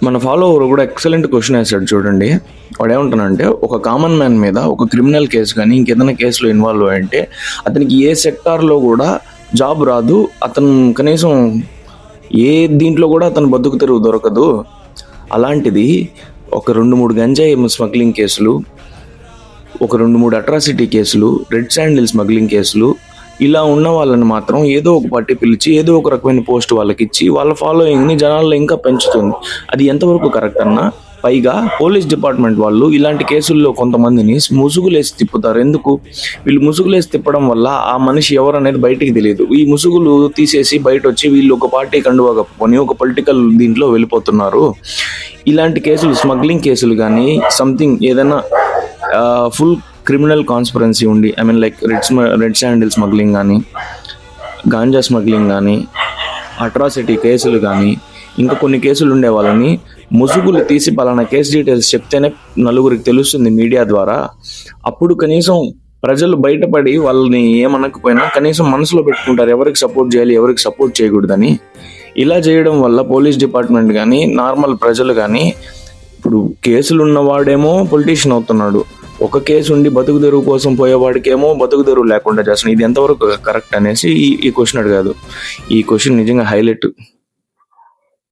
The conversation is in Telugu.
మన ఫాలోవర్ కూడా ఎక్సలెంట్ క్వశ్చన్ వేసాడు చూడండి. వాడు ఏమంటానంటే, ఒక కామన్ మ్యాన్ మీద ఒక క్రిమినల్ కేసు కానీ ఇంకేదైనా కేసులో ఇన్వాల్వ్ అయ్యంటే అతనికి ఏ సెక్టార్లో కూడా జాబ్ రాదు, అతను కనీసం ఏ దీంట్లో కూడా అతను బతుకు తెరువు దొరకదు. అలాంటిది ఒక 2-3 గంజాయి స్మగ్లింగ్ కేసులు, ఒక 2-3 అట్రాసిటీ కేసులు, రెడ్ శాండిల్ స్మగ్లింగ్ కేసులు, ఇలా ఉన్న వాళ్ళని మాత్రం ఏదో ఒక పార్టీ పిలిచి ఏదో ఒక రకమైన పోస్ట్ వాళ్ళకి ఇచ్చి వాళ్ళ ఫాలోయింగ్ని జనాల్లో ఇంకా పెంచుతుంది. అది ఎంతవరకు కరెక్ట్ అన్నా? పైగా పోలీస్ డిపార్ట్మెంట్ వాళ్ళు ఇలాంటి కేసుల్లో కొంతమందిని ముసుగులేసి తిప్పుతారు. ఎందుకు? వీళ్ళు ముసుగులేసి తిప్పడం వల్ల ఆ మనిషి ఎవరు అనేది బయటికి తెలియదు. ఈ ముసుగులు తీసేసి బయట వచ్చి వీళ్ళు ఒక పార్టీ కండువా కప్పుకొని ఒక పొలిటికల్ దీంట్లో వెళ్ళిపోతున్నారు. ఇలాంటి కేసులు, స్మగ్లింగ్ కేసులు కానీ సంథింగ్ ఏదైనా ఫుల్ క్రిమినల్ కాన్స్పిరెన్సీ ఉండి, I mean like red sandal smuggling కానీ, గాంజా స్మగ్లింగ్ కానీ, అట్రాసిటీ కేసులు కానీ, ఇంకా కొన్ని కేసులు ఉండే వాళ్ళని ముసుగులు తీసి పలానా కేసు డీటెయిల్స్ చెప్తేనే నలుగురికి తెలుస్తుంది మీడియా ద్వారా. అప్పుడు కనీసం ప్రజలు బయటపడి వాళ్ళని ఏమనకపోయినా కనీసం మనసులో పెట్టుకుంటారు ఎవరికి సపోర్ట్ చేయాలి, ఎవరికి సపోర్ట్ చేయకూడదని. ఇలా చేయడం వల్ల పోలీస్ డిపార్ట్మెంట్ కానీ నార్మల్ ప్రజలు కానీ, ఇప్పుడు కేసులు ఉన్నవాడేమో పొలిటీషియన్ అవుతున్నాడు, ఒక కేసు ఉండి బతుకు తెరువు కోసం పోయేవాడికేమో బతుకు తెరువు లేకుండా చేస్తున్నాడు. ఇది ఎంతవరకు కరెక్ట్ అనేసి ఈ క్వశ్చన్ అడిగాడు. ఈ క్వశ్చన్ నిజంగా హైలైట్.